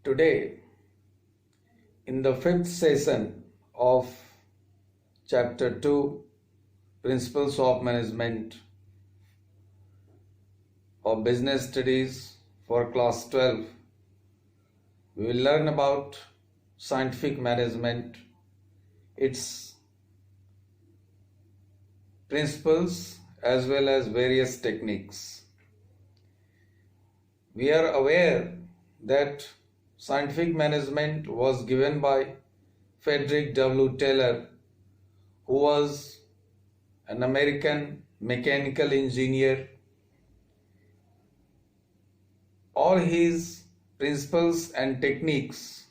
Today, in the fifth session of Chapter 2, Principles of Management of Business Studies for Class 12, we will learn about scientific management, its principles as well as various techniques. We are aware that scientific management was given by Frederick W. Taylor, who was an American mechanical engineer. All his principles and techniques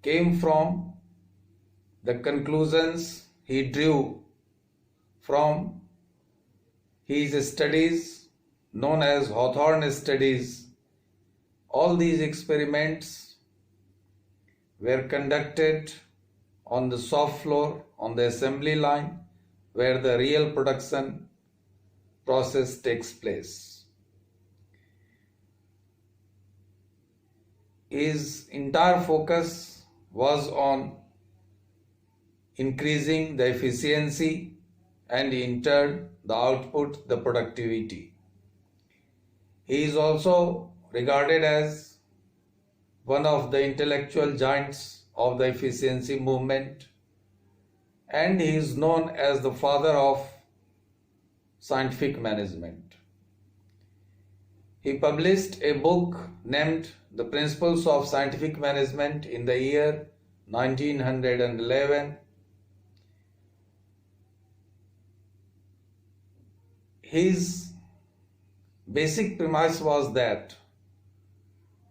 came from the conclusions he drew from his studies known as Hawthorne studies. All these experiments were conducted on the shop floor, on the assembly line, where the real production process takes place. His entire focus was on increasing the efficiency and in turn the output, the productivity. He is also regarded as one of the intellectual giants of the efficiency movement, and he is known as the father of scientific management. He published a book named The Principles of Scientific Management in the year 1911. His basic premise was that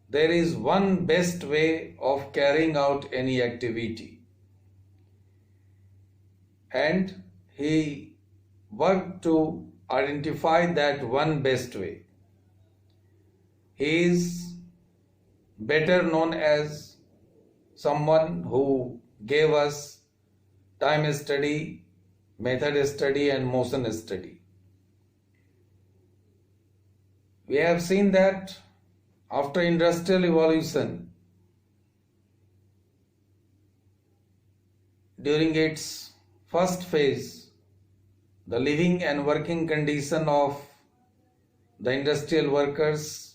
there is one best way of carrying out any activity, and he worked to identify that one best way. He is better known as someone who gave us time study, method study, and motion study. We have seen that after industrial evolution, during its first phase, the living and working condition of the industrial workers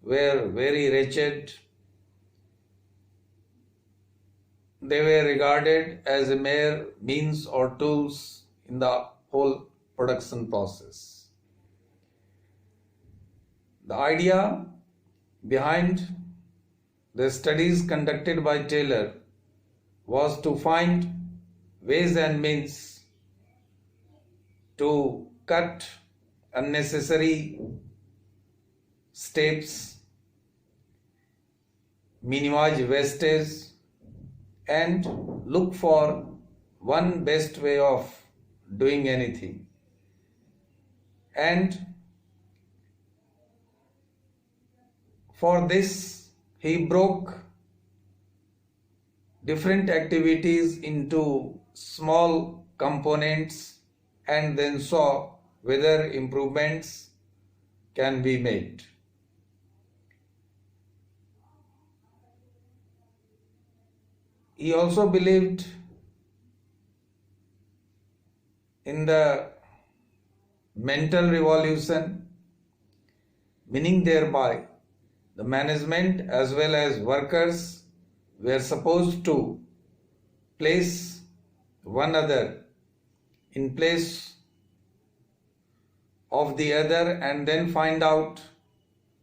were very wretched. They were regarded as a mere means or tools in the whole production process. The idea behind the studies conducted by Taylor was to find ways and means to cut unnecessary steps, minimize wastage, and look for one best way of doing anything. And for this, he broke different activities into small components and then saw whether improvements can be made. He also believed in the mental revolution, meaning thereby the management as well as workers were supposed to place one another in place of the other and then find out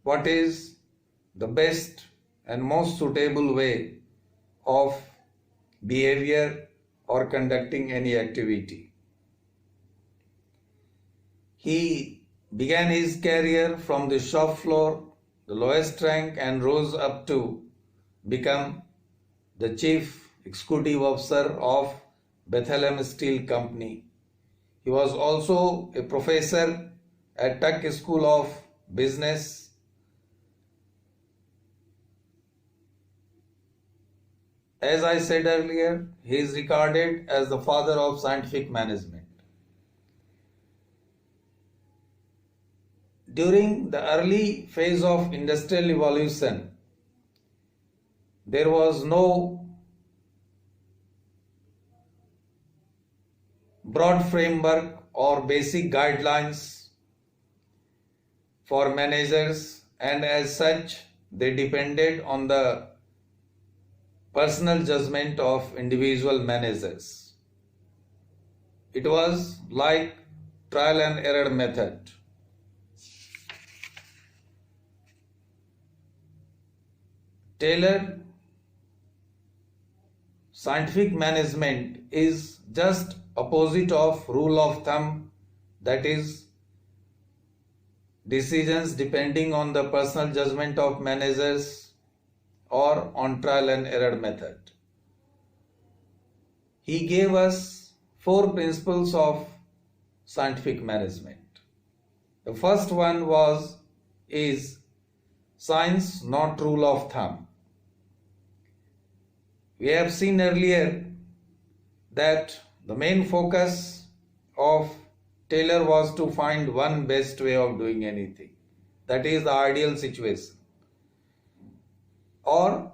what is the best and most suitable way of behavior or conducting any activity. He began his career from the shop floor, the lowest rank, and rose up to become the chief executive officer of Bethlehem Steel Company. He was also a professor at Tuck School of Business. As I said earlier, he is regarded as the father of scientific management. During the early phase of industrial evolution, there was no broad framework or basic guidelines for managers, and as such they depended on the personal judgment of individual managers. It was like trial and error method. Tailored scientific management is just opposite of rule of thumb, that is decisions depending on the personal judgment of managers or on trial and error method. He gave us 4 principles of scientific management. The first one is science, not rule of thumb. We have seen earlier that the main focus of Taylor was to find one best way of doing anything. That is the ideal situation. Or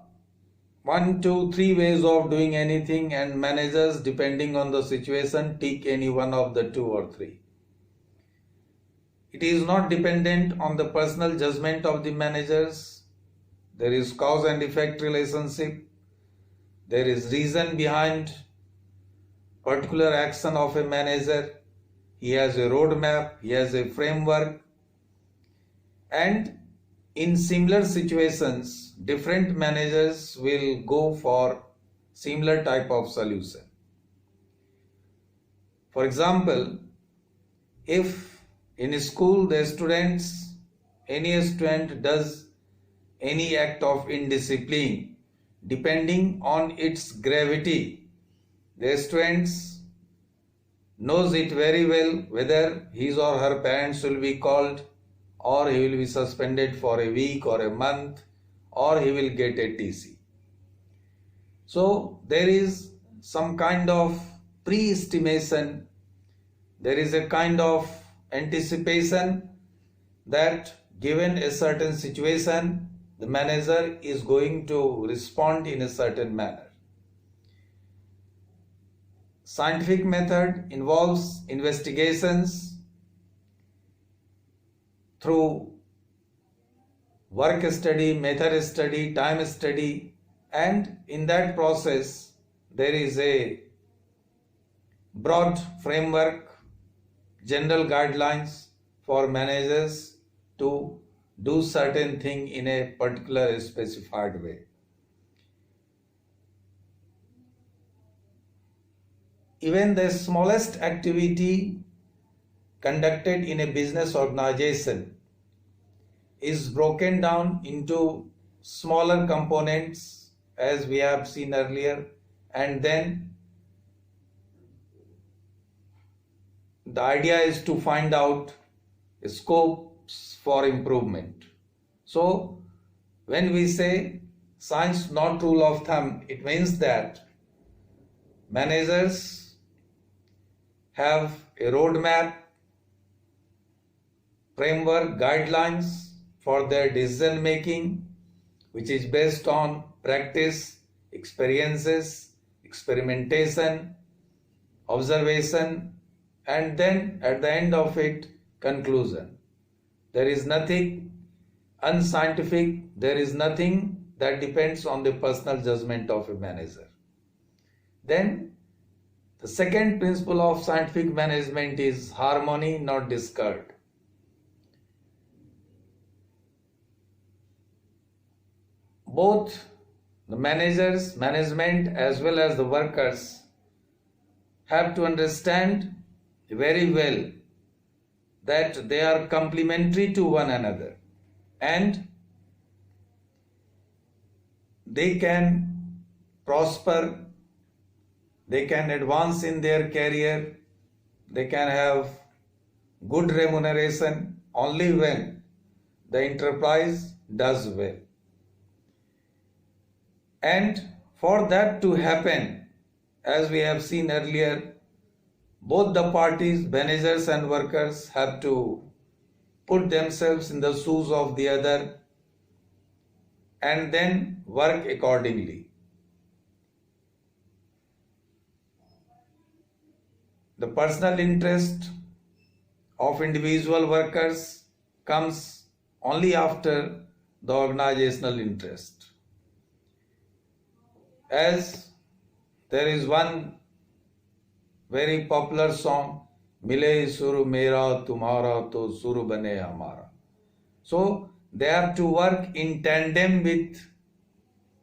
1, 2, 3 ways of doing anything, and managers, depending on the situation, take any one of the 2 or 3. It is not dependent on the personal judgment of the managers. There is cause and effect relationship. There is reason behind particular action of a manager. He has a roadmap, he has a framework, and in similar situations, different managers will go for similar type of solution. For example, if in a school any student does any act of indiscipline, depending on its gravity, the students knows it very well whether his or her parents will be called, or he will be suspended for a week or a month, or he will get a TC. So there is some kind of pre-estimation, there is a kind of anticipation that given a certain situation, the manager is going to respond in a certain manner. Scientific method involves investigations through work study, method study, time study, and in that process there is a broad framework, general guidelines for managers to do certain thing in a particular specified way. Even the smallest activity conducted in a business organization is broken down into smaller components, as we have seen earlier, and then the idea is to find out scopes for improvement. So when we say science, not rule of thumb, it means that managers have a roadmap, framework, guidelines for their decision making, which is based on practice, experiences, experimentation, observation, and then at the end of it, conclusion. There is nothing unscientific, there is nothing that depends on the personal judgment of a manager. Then the second principle of scientific management is harmony, not discord. Both the management as well as the workers have to understand very well that they are complementary to one another and they can prosper, they can advance in their career, they can have good remuneration only when the enterprise does well. And for that to happen, as we have seen earlier, both the parties, managers and workers, have to put themselves in the shoes of the other, and then work accordingly. The personal interest of individual workers comes only after the organizational interest. As there is one very popular song, Mile Suru Mera Tumhara To Suru Bane Hamara. So they have to work in tandem with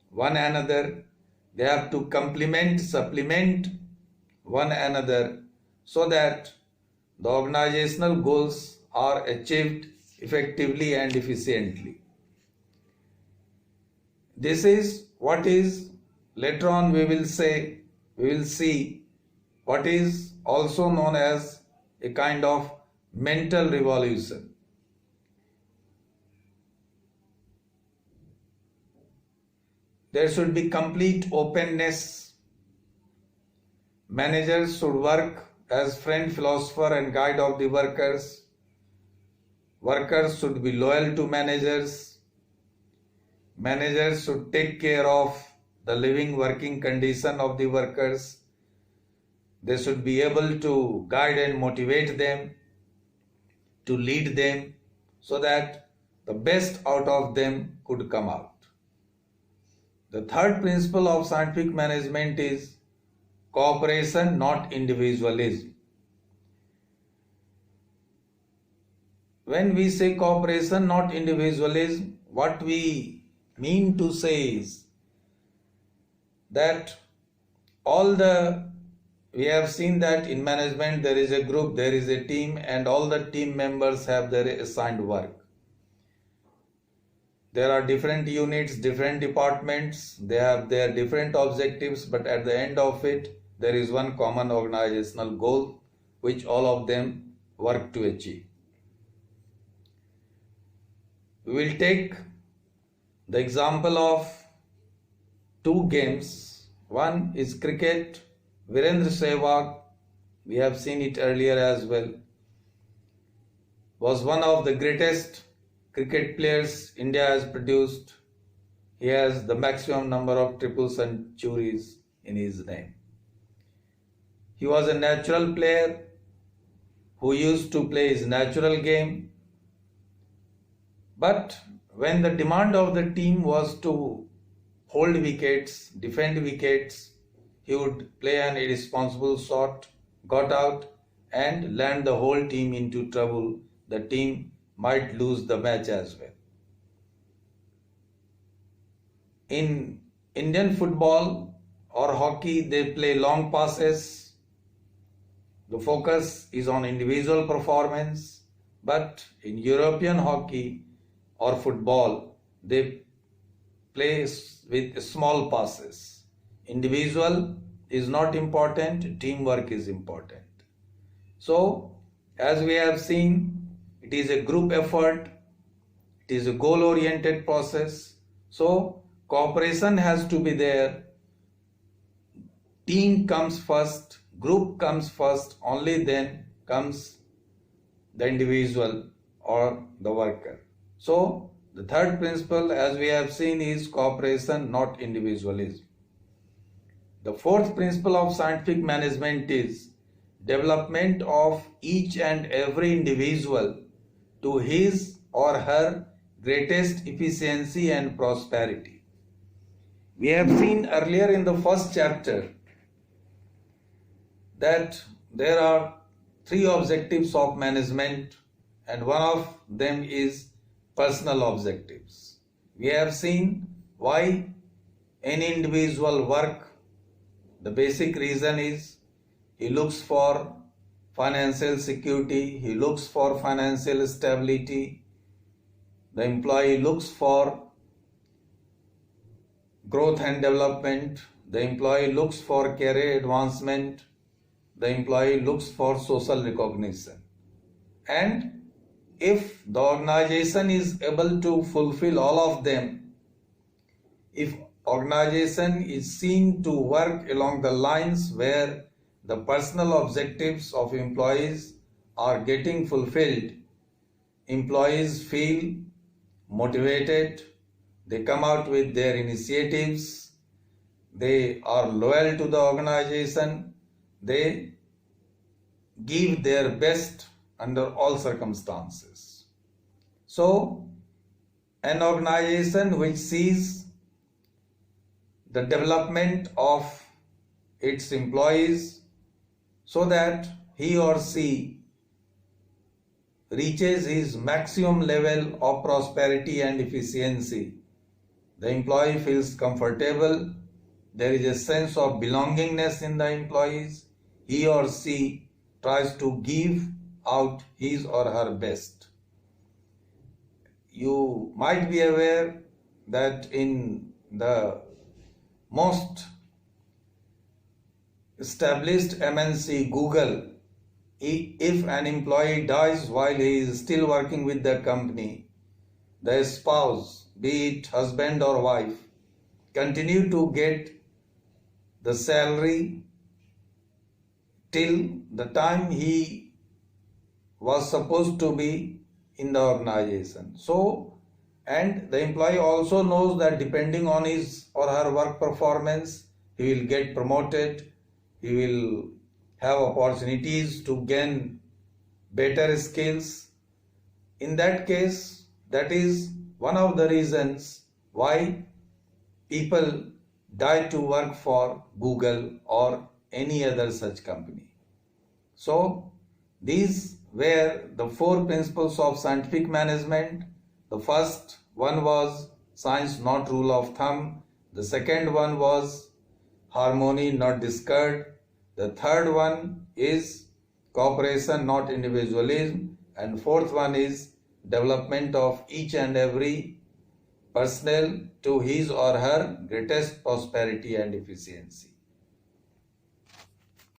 one another. They have to complement, supplement one another so that the organizational goals are achieved effectively and efficiently. This is what is, later on we will see what is also known as a kind of mental revolution. There should be complete openness. Managers should work as friend, philosopher and guide of the workers. Workers should be loyal to managers. Managers should take care of the living working condition of the workers. They should be able to guide and motivate them, to lead them so that the best out of them could come out. The third principle of scientific management is cooperation, not individualism. When we say cooperation, not individualism, what we mean to say is that we have seen that in management there is a group, there is a team, and all the team members have their assigned work. There are different units, different departments, they have their different objectives, but at the end of it, there is one common organizational goal which all of them work to achieve. We will take the example of two games. One is cricket. Virendra Sehwag, we have seen it earlier as well, was one of the greatest cricket players India has produced. He has the maximum number of triple centuries in his name. He was a natural player who used to play his natural game. But when the demand of the team was to hold wickets, defend wickets, he would play an irresponsible shot, got out and land the whole team into trouble. The team might lose the match as well. In Indian football or hockey, they play long passes. The focus is on individual performance. But in European hockey or football, they play with small passes. Individual is not important, teamwork is important. So, as we have seen, it is a group effort, it is a goal-oriented process. So, cooperation has to be there. Team comes first, group comes first, only then comes the individual or the worker. So, the third principle, as we have seen, is cooperation, not individualism. The fourth principle of scientific management is development of each and every individual to his or her greatest efficiency and prosperity. We have seen earlier in the first chapter that there are three objectives of management, and one of them is personal objectives. We have seen why any individual work. The basic reason is he looks for financial security, he looks for financial stability, the employee looks for growth and development, the employee looks for career advancement, the employee looks for social recognition. And if the organization is able to fulfill all of them, if organization is seen to work along the lines where the personal objectives of employees are getting fulfilled, employees feel motivated, they come out with their initiatives, they are loyal to the organization, they give their best under all circumstances. So, an organization which sees the development of its employees so that he or she reaches his maximum level of prosperity and efficiency. The employee feels comfortable, there is a sense of belongingness in the employees, he or she tries to give out his or her best. You might be aware that in the most established MNC Google, if an employee dies while he is still working with the company, the spouse, be it husband or wife, continue to get the salary till the time he was supposed to be in the organization. So, and the employee also knows that depending on his or her work performance, he will get promoted, he will have opportunities to gain better skills. In that case, that is one of the reasons why people die to work for Google or any other such company. So, these were the 4 principles of scientific management. The first one was science, not rule of thumb. The second one was harmony, not discord. The third one is cooperation, not individualism. And fourth one is development of each and every personnel to his or her greatest prosperity and efficiency.